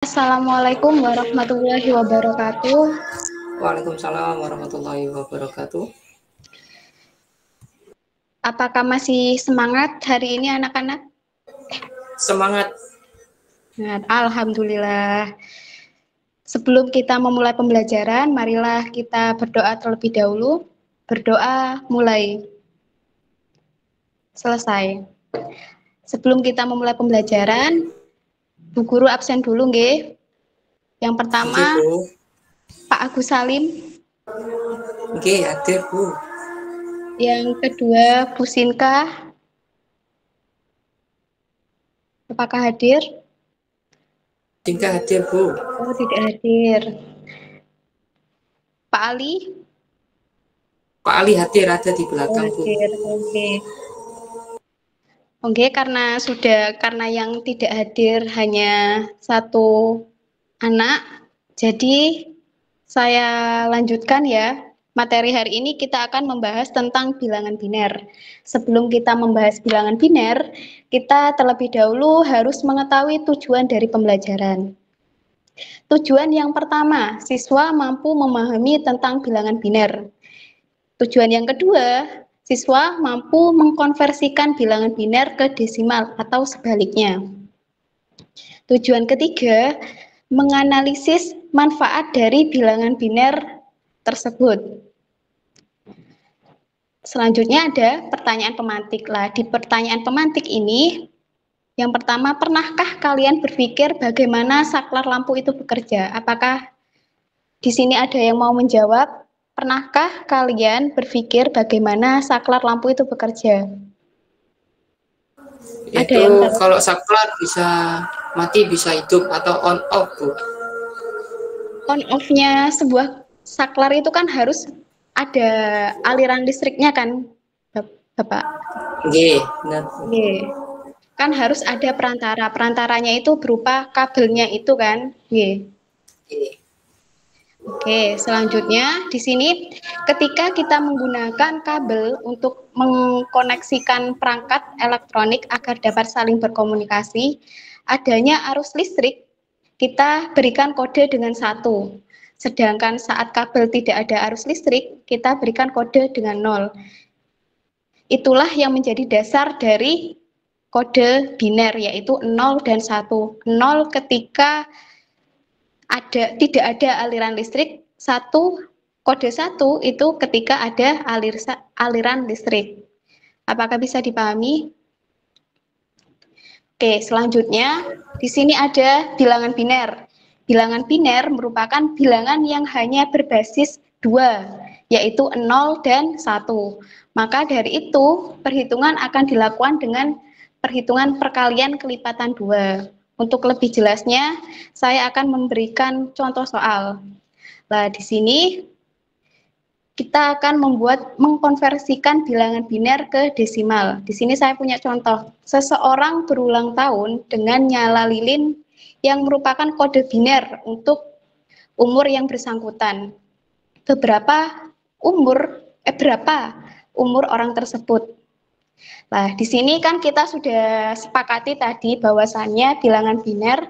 Assalamualaikum warahmatullahi wabarakatuh. Waalaikumsalam warahmatullahi wabarakatuh. Apakah masih semangat hari ini anak-anak? Semangat. Nah, alhamdulillah. Sebelum kita memulai pembelajaran, marilah kita berdoa terlebih dahulu. Berdoa mulai. Selesai. Sebelum kita memulai pembelajaran, Bu Guru absen dulu, nggih. Yang pertama, Oke, Bu. Pak Agus Salim. Oke, hadir, Bu. Yang kedua, Bu Sinka. Apakah hadir? Tingkah hadir, Bu. Oh, tidak hadir. Pak Ali? Pak Ali hadir, ada di Oh, belakang, Bu. hadir. Oke. Oke, karena yang tidak hadir hanya satu anak, jadi saya lanjutkan ya. Materi hari ini kita akan membahas tentang bilangan biner. Sebelum kita membahas bilangan biner, kita terlebih dahulu harus mengetahui tujuan dari pembelajaran. Tujuan yang pertama, siswa mampu memahami tentang bilangan biner. Tujuan yang kedua, siswa mampu mengkonversikan bilangan biner ke desimal atau sebaliknya. Tujuan ketiga, menganalisis manfaat dari bilangan biner tersebut. Selanjutnya ada pertanyaan pemantik. Lah, di pertanyaan pemantik ini, yang pertama, pernahkah kalian berpikir bagaimana saklar lampu itu bekerja? Apakah di sini ada yang mau menjawab? Pernahkah kalian berpikir bagaimana saklar lampu itu bekerja? Ada Itu yang tahu? kalau saklar bisa mati, bisa hidup, atau on off, Bu. On off-nya sebuah saklar itu kan harus ada aliran listriknya kan, Bapak? Oke, benar. Oke. Kan harus ada perantara. Perantaranya itu berupa kabelnya itu kan. Oke. Oke. Oke, selanjutnya di sini ketika kita menggunakan kabel untuk mengkoneksikan perangkat elektronik agar dapat saling berkomunikasi, adanya arus listrik, kita berikan kode dengan 1. Sedangkan saat kabel tidak ada arus listrik, kita berikan kode dengan 0. Itulah yang menjadi dasar dari kode biner, yaitu 0 dan 1. 0 ketika tidak ada aliran listrik, kode 1 itu ketika ada aliran listrik. Apakah bisa dipahami? Oke, selanjutnya di sini ada bilangan biner. Bilangan biner merupakan bilangan yang hanya berbasis 2, yaitu 0 dan 1. Maka dari itu, perhitungan akan dilakukan dengan perhitungan perkalian kelipatan 2. Untuk lebih jelasnya, saya akan memberikan contoh soal. Nah, di sini kita akan mengkonversikan bilangan biner ke desimal. Di sini saya punya contoh. Seseorang berulang tahun dengan nyala lilin yang merupakan kode biner untuk umur yang bersangkutan. Berapa umur orang tersebut? Nah, di sini kan kita sudah sepakati tadi bahwasannya bilangan biner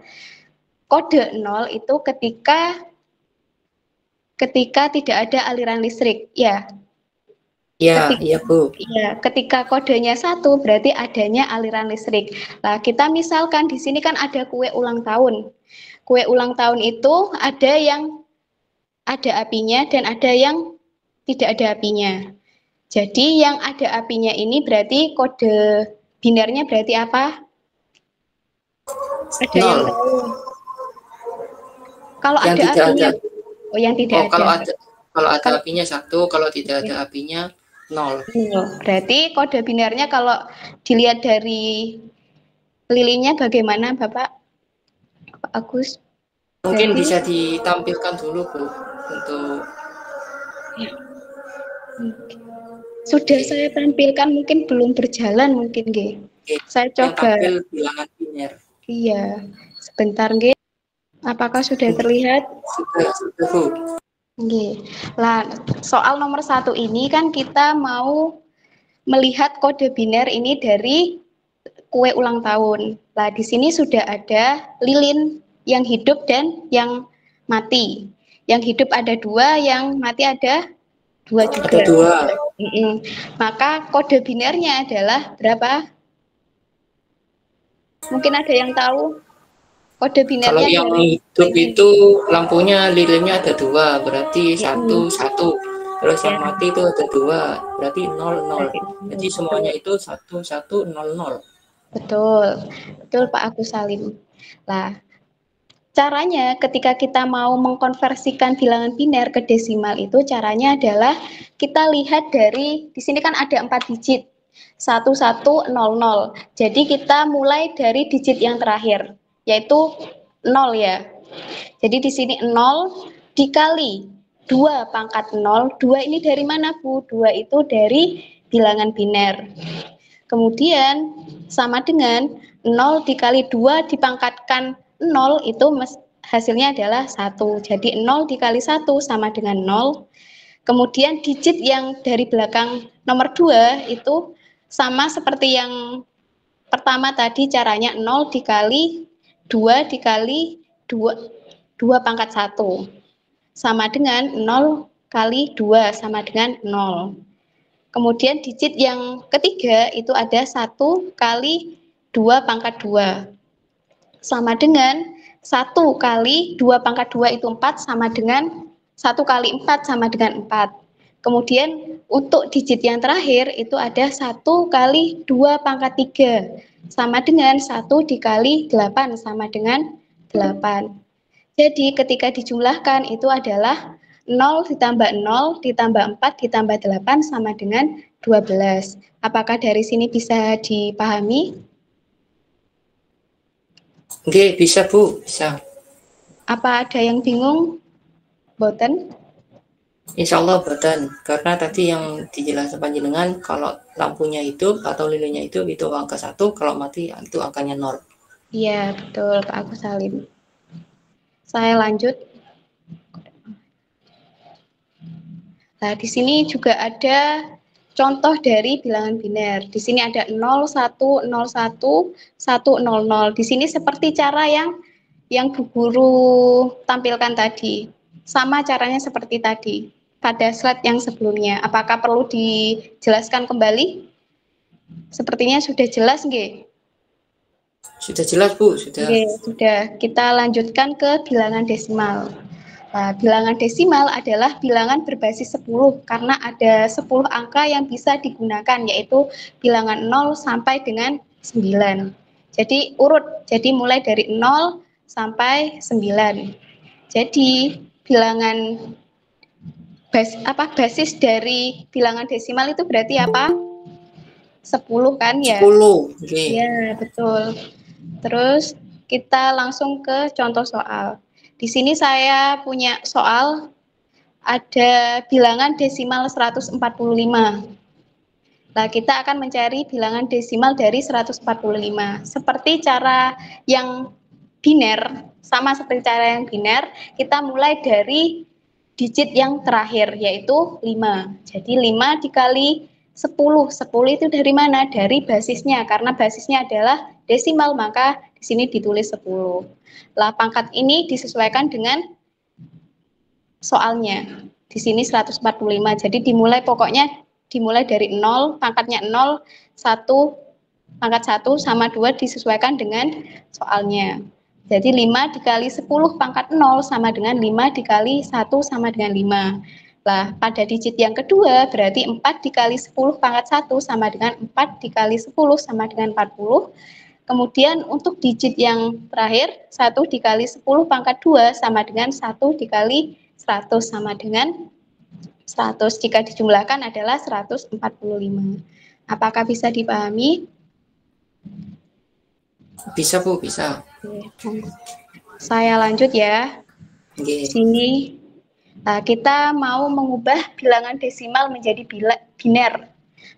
kode 0 itu ketika tidak ada aliran listrik, ya. Ya, iya, Bu. Ya, ketika kodenya 1 berarti adanya aliran listrik. Nah, kita misalkan di sini kan ada kue ulang tahun. Kue ulang tahun itu ada yang ada apinya dan ada yang tidak ada apinya. Jadi yang ada apinya ini berarti kode binernya berarti apa? Ada yang 0. tahu? Kalau Yang ada tidak apinya, ada. oh yang tidak ada. Kalau ada apinya 1, kalau tidak ada apinya 0. Berarti kode binernya kalau dilihat dari lilinnya bagaimana, Bapak? Pak Agus? Mungkin Berarti bisa ditampilkan dulu, Bu, untuk sudah saya tampilkan, mungkin belum berjalan mungkin, nggih. Saya yang coba. tampil bilangan biner. Iya. Sebentar, nggih. Apakah sudah terlihat? Sudah, Bu. Nggih. Lah, soal nomor 1 ini kan kita mau melihat kode biner ini dari kue ulang tahun. Nah, di sini sudah ada lilin yang hidup dan yang mati. Yang hidup ada 2, yang mati ada 2 juga. Ada 2. Maka kode binernya adalah berapa? Mungkin ada yang tahu? Kode Kalau binernya yang dari hidup ini. itu lampunya lilinnya ada 2, berarti 1 1. Terus Ya, yang mati itu ada 2, berarti 0 0. Jadi semuanya betul. itu 1 1 0 0. Betul, betul Pak Agus Salim. Lah, caranya ketika kita mau mengkonversikan bilangan biner ke desimal itu caranya adalah kita lihat dari di sini kan ada 4 digit. 1100. Jadi kita mulai dari digit yang terakhir yaitu 0 ya. Jadi di sini 0 dikali 2 pangkat 0. 2 ini dari mana Bu? 2 itu dari bilangan biner. Kemudian sama dengan 0 dikali 2 dipangkatkan 0 itu hasilnya adalah 1. Jadi 0 dikali 1 sama dengan 0. Kemudian digit yang dari belakang nomor 2 itu sama seperti yang pertama tadi, caranya 0 dikali 2 dikali 2 pangkat 1 sama dengan 0 kali 2 sama dengan 0. Kemudian digit yang ketiga itu ada 1 kali 2 pangkat 2 sama dengan 1 kali 2 pangkat 2 itu 4 sama dengan 1 kali 4 sama dengan 4. Kemudian untuk digit yang terakhir itu ada 1 kali 2 pangkat 3 sama dengan 1 dikali 8 sama dengan 8. Jadi ketika dijumlahkan itu adalah 0 ditambah 0 ditambah 4 ditambah 8 sama dengan 12. Apakah dari sini bisa dipahami? Oke, bisa Bu, bisa. Apa ada yang bingung? Boten? Insya Allah boten, karena tadi yang dijelaskan panjenengan kalau lampunya hidup atau lilinnya hidup itu angka 1, kalau mati itu angkanya 0. Iya, betul Pak Agus Salim. Saya lanjut. Nah, di sini juga ada contoh dari bilangan biner. Di sini ada 0, 1, 01, 100. Di sini seperti cara yang Bu Guru tampilkan tadi. Sama caranya seperti tadi pada slide yang sebelumnya. Apakah perlu dijelaskan kembali? Sepertinya sudah jelas nggih? Sudah jelas Bu, sudah. Oke, sudah. Kita lanjutkan ke bilangan desimal. Nah, bilangan desimal adalah bilangan berbasis 10 karena ada 10 angka yang bisa digunakan yaitu bilangan 0 sampai dengan 9. Jadi urut, jadi mulai dari 0 sampai 9. Jadi bilangan basis dari bilangan desimal itu berarti apa? 10 kan ya? 10. Oke. Ya, betul. Terus kita langsung ke contoh soal. Di sini saya punya soal ada bilangan desimal 145. Nah, kita akan mencari bilangan desimal dari 145. Seperti cara yang biner, sama seperti cara yang biner, kita mulai dari digit yang terakhir, yaitu 5. Jadi 5 dikali 10. 10 itu dari mana? Dari basisnya, karena basisnya adalah desimal, maka di sini ditulis 10. Lah, pangkat ini disesuaikan dengan soalnya. Di sini 145. Jadi dimulai dari 0, pangkatnya 0, 1, pangkat 1 sama 2 disesuaikan dengan soalnya. Jadi 5 dikali 10 pangkat 0 sama dengan 5 dikali 1 sama dengan 5. Lah, pada digit yang kedua berarti 4 dikali 10 pangkat 1 sama dengan 4 dikali 10 sama dengan 40. Kemudian untuk digit yang terakhir 1 dikali 10 pangkat 2 sama dengan 1 dikali 100 sama dengan 100. Jika dijumlahkan adalah 145. Apakah bisa dipahami? Bisa Bu, bisa. Saya lanjut ya. Oke. Sini kita mau mengubah bilangan desimal menjadi biner.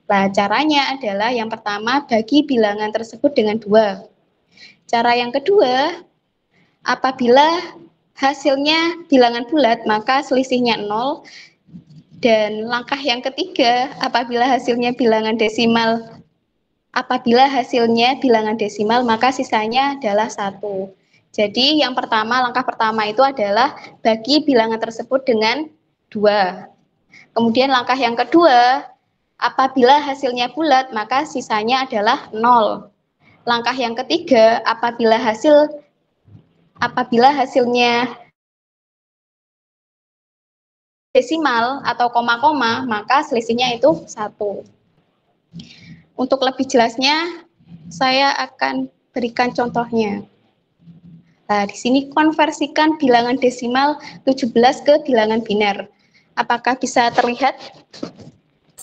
Nah, caranya adalah yang pertama bagi bilangan tersebut dengan 2. Cara yang kedua, apabila hasilnya bilangan bulat maka selisihnya 0. Dan langkah yang ketiga, apabila hasilnya bilangan desimal maka sisanya adalah 1. Jadi yang pertama, langkah pertama itu adalah bagi bilangan tersebut dengan 2. Kemudian langkah yang kedua, apabila hasilnya bulat, maka sisanya adalah 0. Langkah yang ketiga, apabila hasilnya desimal atau koma-koma, maka selisihnya itu 1. Untuk lebih jelasnya, saya akan berikan contohnya. Nah, di sini konversikan bilangan desimal 17 ke bilangan biner. Apakah bisa terlihat?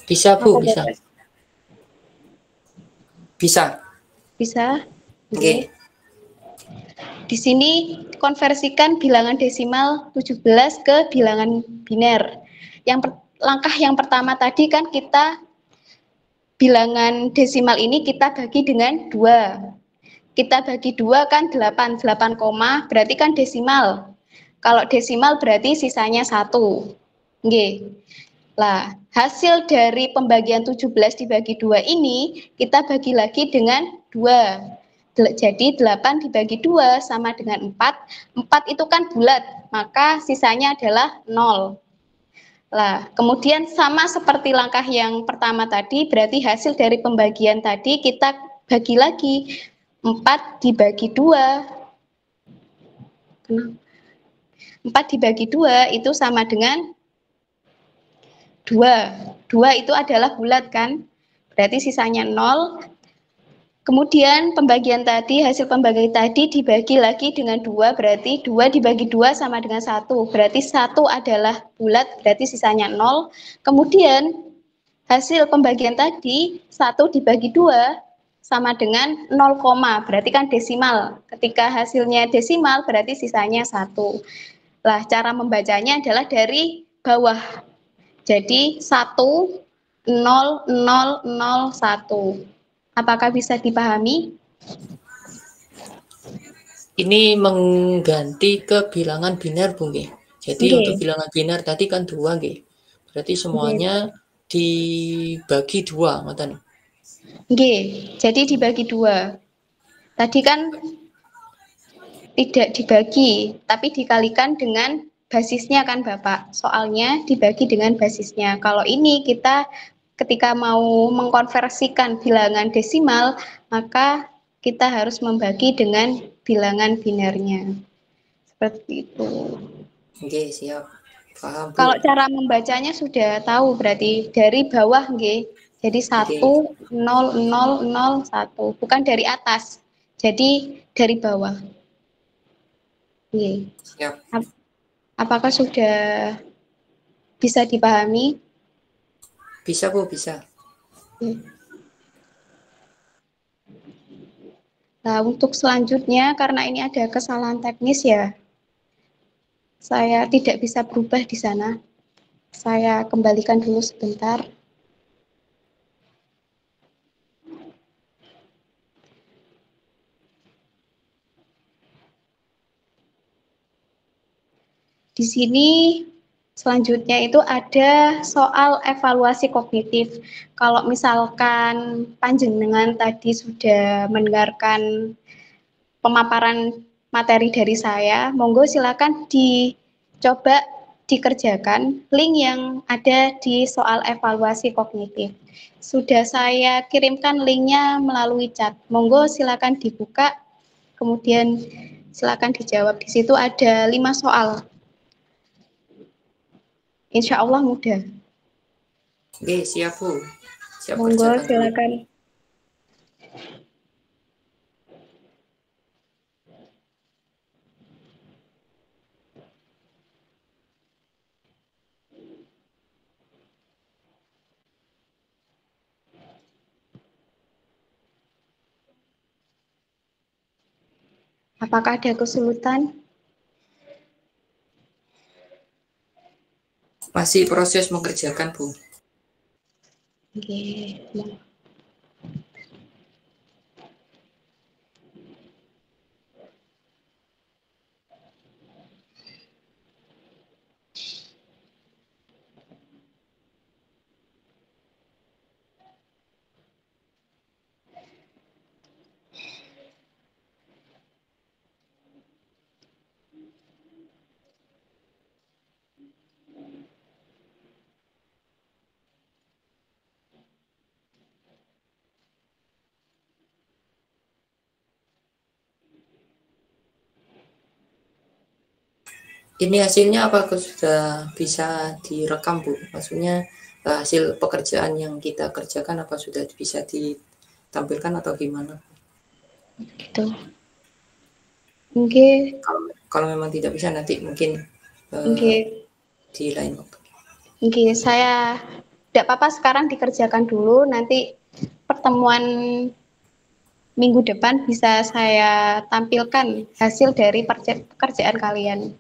Bisa, Bu, bisa. Bisa. Bisa. Oke. Oke. Di sini konversikan bilangan desimal 17 ke bilangan biner. Langkah yang pertama tadi kan kita bilangan desimal ini kita bagi dengan 2. Kita bagi 2 kan 8 koma, berarti kan desimal. Kalau desimal berarti sisanya 1. Oke. Lah, hasil dari pembagian 17 dibagi 2 ini kita bagi lagi dengan 2. Jadi 8 dibagi 2 sama dengan 4. 4 itu kan bulat, maka sisanya adalah 0. Lah, kemudian sama seperti langkah yang pertama tadi, berarti hasil dari pembagian tadi kita bagi lagi. 4 dibagi 2. 4 dibagi 2 itu sama dengan 2. 2 itu adalah bulat kan? Berarti sisanya 0. Kemudian pembagian tadi, hasil pembagian tadi dibagi lagi dengan 2, berarti 2 dibagi 2 sama dengan 1. Berarti 1 adalah bulat, berarti sisanya 0. Kemudian hasil pembagian tadi, 1 dibagi 2 sama dengan 0, berarti kan desimal. Ketika hasilnya desimal, berarti sisanya 1. Lah, cara membacanya adalah dari bawah. Jadi 1, 0, 0, 0, 1. Apakah bisa dipahami? Ini mengganti ke bilangan biner, Bu. Jadi untuk Oke. bilangan biner tadi kan 2, nggih. Berarti Oke. semuanya dibagi 2, ngoten. Oke. Jadi dibagi 2. Tadi kan tidak dibagi, tapi dikalikan dengan basisnya kan Bapak. Soalnya dibagi dengan basisnya. Kalau ini kita ketika mau mengkonversikan bilangan desimal, maka kita harus membagi dengan bilangan binernya. Seperti itu. Oke, siap. Paham, Bu. Kalau cara membacanya sudah tahu berarti dari bawah nggih. Jadi Oke, 1 0 0 0 1, bukan dari atas. Jadi dari bawah. Nggih. siap. Apakah sudah bisa dipahami? Bisa, Bu, bisa. Nah, untuk selanjutnya karena ini ada kesalahan teknis ya, saya tidak bisa berubah di sana. Saya kembalikan dulu sebentar. Di sini selanjutnya itu ada soal evaluasi kognitif. Kalau misalkan panjenengan tadi sudah mendengarkan pemaparan materi dari saya, monggo silakan dicoba dikerjakan link yang ada di soal evaluasi kognitif. Sudah saya kirimkan linknya melalui chat. Monggo silakan dibuka, kemudian silakan dijawab. Di situ ada 5 soal. Insya Allah mudah. Oke, siap, Bu. Siap Monggo kerjakan dulu. silakan. Apakah ada kesulitan? Masih proses mengerjakan, Bu. Oke. Ini hasilnya apakah sudah bisa direkam, Bu? Maksudnya hasil pekerjaan yang kita kerjakan apa sudah bisa ditampilkan atau gimana? Gitu. Oke, Kalau memang tidak bisa nanti mungkin oke, di lain waktu. oke. Saya tidak apa-apa sekarang dikerjakan dulu. Nanti pertemuan minggu depan bisa saya tampilkan hasil dari pekerjaan kalian.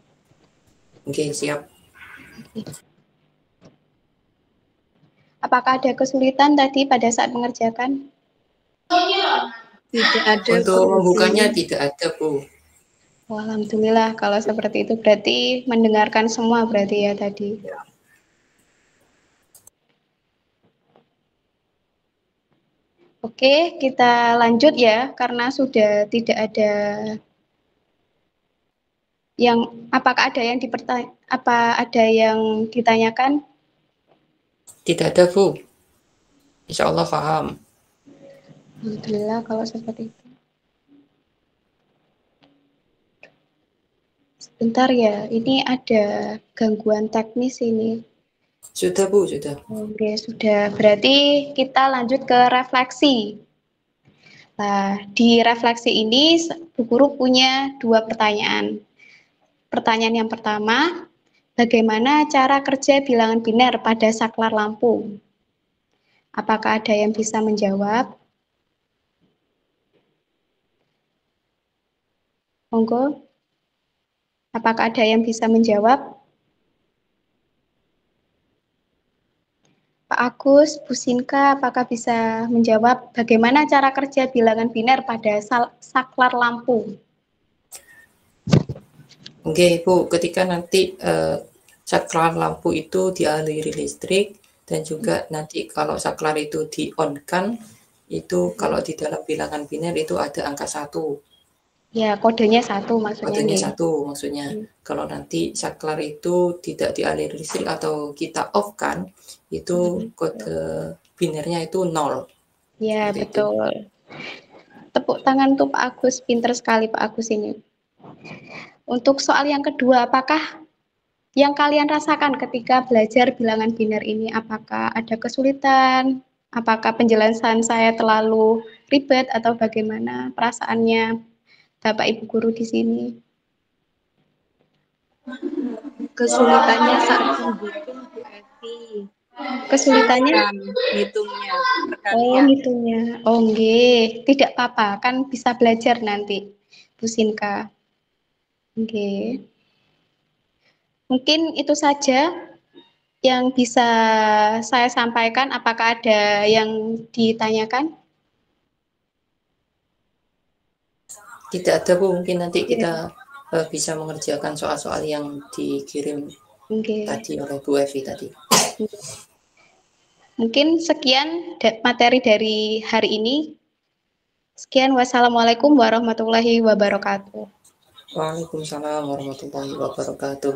Oke, siap. Apakah ada kesulitan tadi pada saat mengerjakan? Tidak ada, Untuk Bu. membukanya tidak ada, Bu. Oh, alhamdulillah kalau seperti itu berarti mendengarkan semua berarti ya tadi. Ya. Oke, kita lanjut ya karena sudah tidak ada yang apakah ada yang ada yang ditanyakan? Tidak ada, Bu. Insya Allah paham. Alhamdulillah kalau seperti itu. Sebentar ya, ini ada gangguan teknis ini. Sudah, Bu, sudah. Oke, sudah. Berarti kita lanjut ke refleksi. Nah, di refleksi ini Bu Guru punya 2 pertanyaan. Pertanyaan yang pertama, bagaimana cara kerja bilangan biner pada saklar lampu? Apakah ada yang bisa menjawab? Monggo. Apakah ada yang bisa menjawab? Pak Agus, Bu Sinka, apakah bisa menjawab bagaimana cara kerja bilangan biner pada saklar lampu? Oke, Bu, ketika nanti saklar lampu itu dialiri listrik dan juga nanti kalau saklar itu di-on-kan, itu kalau di dalam bilangan biner itu ada angka 1. Ya, kodenya 1 maksudnya. Kodenya nih. 1 maksudnya. Kalau nanti saklar itu tidak dialiri listrik atau kita off-kan, itu kode binernya itu 0. Ya, Seperti betul. Tepuk tangan untuk Pak Agus, pinter sekali Pak Agus ini. Untuk soal yang kedua, apakah yang kalian rasakan ketika belajar bilangan biner ini? Apakah ada kesulitan? Apakah penjelasan saya terlalu ribet atau bagaimana perasaannya Bapak Ibu guru di sini? Kesulitannya saat menghitung, Bu Evi. Kesulitannya? Hitungnya Oh, perkalian. ngitungnya. Oh, nggih. Tidak apa-apa, kan bisa belajar nanti, Bu Sinka. Nggih. Mungkin itu saja yang bisa saya sampaikan. Apakah ada yang ditanyakan? Tidak ada, Bu, mungkin nanti kita bisa mengerjakan soal-soal yang dikirim tadi oleh Bu Evi tadi. Mungkin sekian materi dari hari ini. Sekian, wassalamualaikum warahmatullahi wabarakatuh. Waalaikumsalam warahmatullahi wabarakatuh.